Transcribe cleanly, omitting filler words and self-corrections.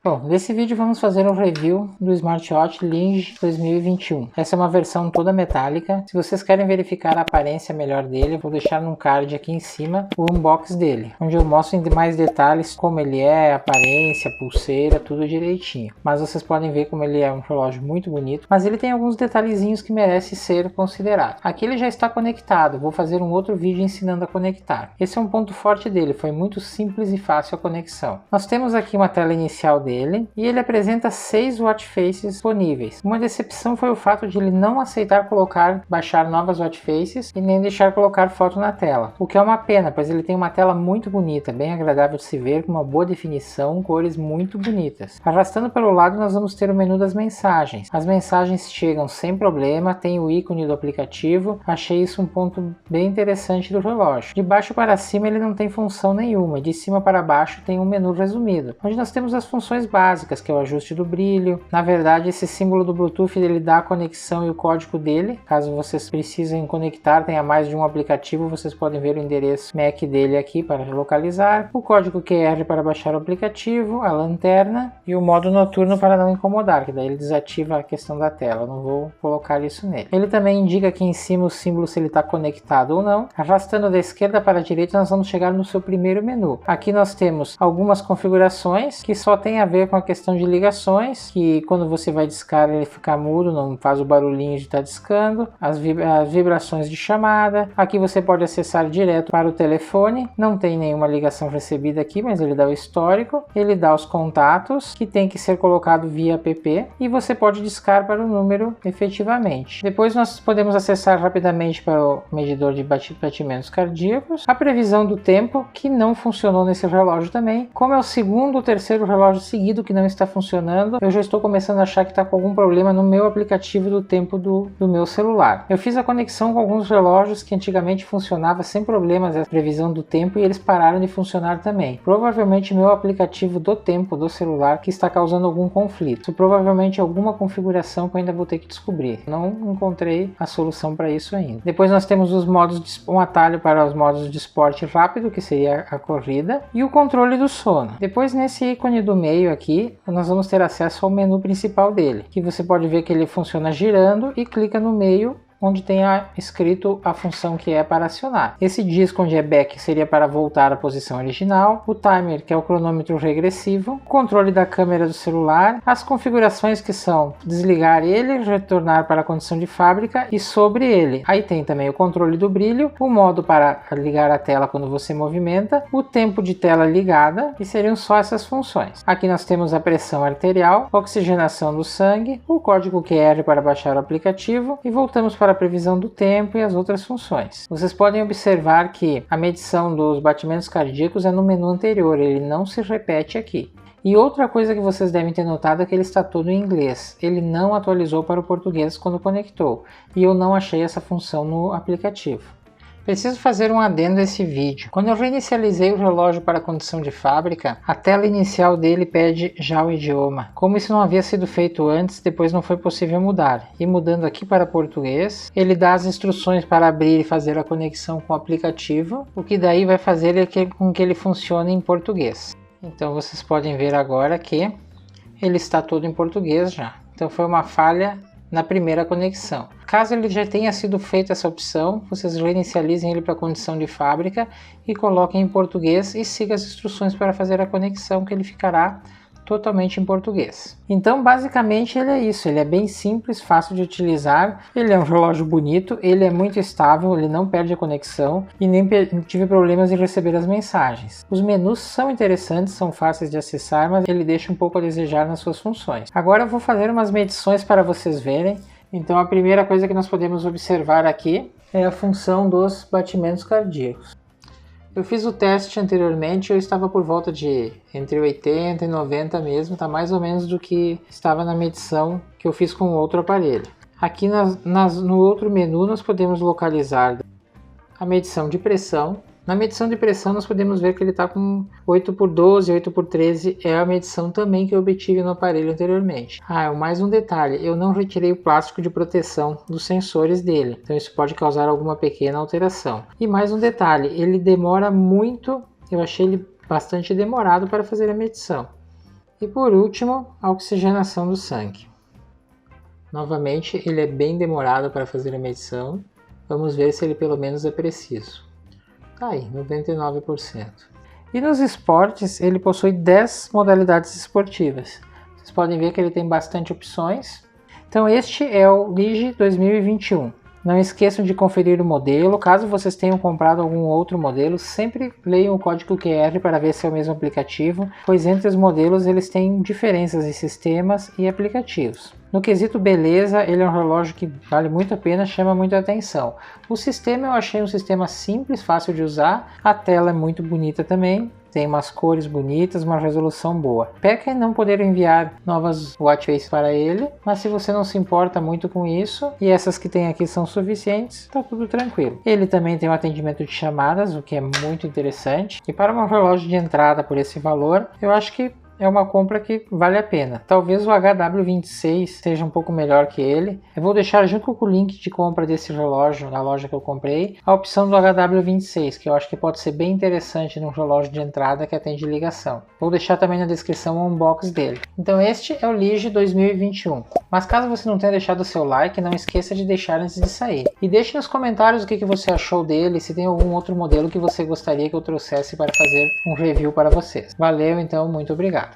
Bom, nesse vídeo vamos fazer um review do Smartwatch Linge 2021. Essa é uma versão toda metálica. Se vocês querem verificar a aparência melhor dele, eu vou deixar num card aqui em cima o unbox dele, onde eu mostro em mais detalhes como ele é, a aparência, a pulseira, tudo direitinho. Mas vocês podem ver como ele é um relógio muito bonito, mas ele tem alguns detalhezinhos que merecem ser considerado. Aqui ele já está conectado, vou fazer um outro vídeo ensinando a conectar. Esse é um ponto forte dele, foi muito simples e fácil a conexão. Nós temos aqui uma tela inicial dele e ele apresenta 6 watch faces disponíveis. Uma decepção foi o fato de ele não aceitar baixar novas watch faces e nem deixar colocar foto na tela, o que é uma pena, pois ele tem uma tela muito bonita, bem agradável de se ver, com uma boa definição, cores muito bonitas. Arrastando pelo lado nós vamos ter o menu das mensagens. As mensagens chegam sem problema, tem o ícone do aplicativo, achei isso um ponto bem interessante do relógio. De baixo para cima ele não tem função nenhuma, de cima para baixo tem um menu resumido, onde nós temos as funções básicas, que é o ajuste do brilho. Na verdade, esse símbolo do Bluetooth ele dá a conexão e o código dele. Caso vocês precisem conectar, tenha mais de um aplicativo, vocês podem ver o endereço MAC dele aqui para localizar. O código QR para baixar o aplicativo, a lanterna e o modo noturno para não incomodar, que daí ele desativa a questão da tela. Eu não vou colocar isso nele. Ele também indica aqui em cima o símbolo se ele está conectado ou não. Arrastando da esquerda para a direita, nós vamos chegar no seu primeiro menu. Aqui nós temos algumas configurações que só tem a ver com a questão de ligações, que quando você vai discar ele fica mudo, não faz o barulhinho de estar discando, as vibrações de chamada. Aqui você pode acessar direto para o telefone, não tem nenhuma ligação recebida aqui, mas ele dá o histórico, ele dá os contatos, que tem que ser colocado via app, e você pode discar para o número efetivamente. Depois nós podemos acessar rapidamente para o medidor de batimentos cardíacos, a previsão do tempo, que não funcionou nesse relógio também. Como é o segundo ou terceiro relógio seguido que não está funcionando, eu já estou começando a achar que está com algum problema no meu aplicativo do tempo do meu celular. Eu fiz a conexão com alguns relógios que antigamente funcionava sem problemas a previsão do tempo e eles pararam de funcionar também. Provavelmente meu aplicativo do tempo do celular que está causando algum conflito. Isso provavelmente alguma configuração que eu ainda vou ter que descobrir. Não encontrei a solução para isso ainda. Depois nós temos os modos um atalho para os modos de esporte rápido, que seria a corrida, e o controle do sono. Depois nesse ícone do meio aqui, nós vamos ter acesso ao menu principal dele, que você pode ver que ele funciona girando e clica no meio onde tem escrito a função que é para acionar. Esse disco onde é back seria para voltar à posição original, o timer que é o cronômetro regressivo, o controle da câmera do celular, as configurações que são desligar ele, retornar para a condição de fábrica e sobre ele. Aí tem também o controle do brilho, o modo para ligar a tela quando você movimenta, o tempo de tela ligada e seriam só essas funções. Aqui nós temos a pressão arterial, oxigenação do sangue, o código QR para baixar o aplicativo e voltamos para a previsão do tempo e as outras funções. Vocês podem observar que a medição dos batimentos cardíacos é no menu anterior, ele não se repete aqui. E outra coisa que vocês devem ter notado é que ele está todo em inglês. Ele não atualizou para o português quando conectou, e eu não achei essa função no aplicativo. Preciso fazer um adendo a esse vídeo. Quando eu reinicializei o relógio para a condição de fábrica, a tela inicial dele pede já o idioma. Como isso não havia sido feito antes, depois não foi possível mudar. E mudando aqui para português, ele dá as instruções para abrir e fazer a conexão com o aplicativo, o que daí vai fazer com que ele funcione em português. Então vocês podem ver agora que ele está todo em português já. Então foi uma falha na primeira conexão. Caso ele já tenha sido feita essa opção, vocês reinicializem ele para a condição de fábrica e coloquem em português e sigam as instruções para fazer a conexão, que ele ficará totalmente em português. Então basicamente ele é isso, ele é bem simples, fácil de utilizar, ele é um relógio bonito, ele é muito estável, ele não perde a conexão e nem tive problemas em receber as mensagens. Os menus são interessantes, são fáceis de acessar, mas ele deixa um pouco a desejar nas suas funções. Agora eu vou fazer umas medições para vocês verem. Então a primeira coisa que nós podemos observar aqui é a função dos batimentos cardíacos. Eu fiz o teste anteriormente, eu estava por volta de entre 80 e 90 mesmo, tá mais ou menos do que estava na medição que eu fiz com outro aparelho. Aqui no outro menu nós podemos localizar a medição de pressão. Na medição de pressão nós podemos ver que ele está com 8x12, 8x13, é a medição também que eu obtive no aparelho anteriormente. Mais um detalhe, eu não retirei o plástico de proteção dos sensores dele, então isso pode causar alguma pequena alteração. E mais um detalhe, ele demora muito, eu achei ele bastante demorado para fazer a medição. E por último, a oxigenação do sangue. Novamente, ele é bem demorado para fazer a medição. Vamos ver se ele pelo menos é preciso. Tá aí, 99%. E nos esportes, ele possui 10 modalidades esportivas. Vocês podem ver que ele tem bastante opções. Então este é o Lige 2021. Não esqueçam de conferir o modelo. Caso vocês tenham comprado algum outro modelo, sempre leiam o código QR para ver se é o mesmo aplicativo, pois entre os modelos eles têm diferenças em sistemas e aplicativos. No quesito beleza, ele é um relógio que vale muito a pena, chama muito a atenção. O sistema eu achei um sistema simples, fácil de usar, a tela é muito bonita também. Tem umas cores bonitas, uma resolução boa. Peca em não poder enviar novas watch faces para ele, mas se você não se importa muito com isso, e essas que tem aqui são suficientes, tá tudo tranquilo. Ele também tem um atendimento de chamadas, o que é muito interessante. E para um relógio de entrada por esse valor, eu acho que é uma compra que vale a pena. Talvez o HW26 seja um pouco melhor que ele. Eu vou deixar junto com o link de compra desse relógio na loja que eu comprei, a opção do HW26, que eu acho que pode ser bem interessante num relógio de entrada que atende ligação. Vou deixar também na descrição o unboxing dele. Então este é o Lige 2021. Mas caso você não tenha deixado o seu like, não esqueça de deixar antes de sair. E deixe nos comentários o que você achou dele, se tem algum outro modelo que você gostaria que eu trouxesse para fazer um review para vocês. Valeu então, muito obrigado.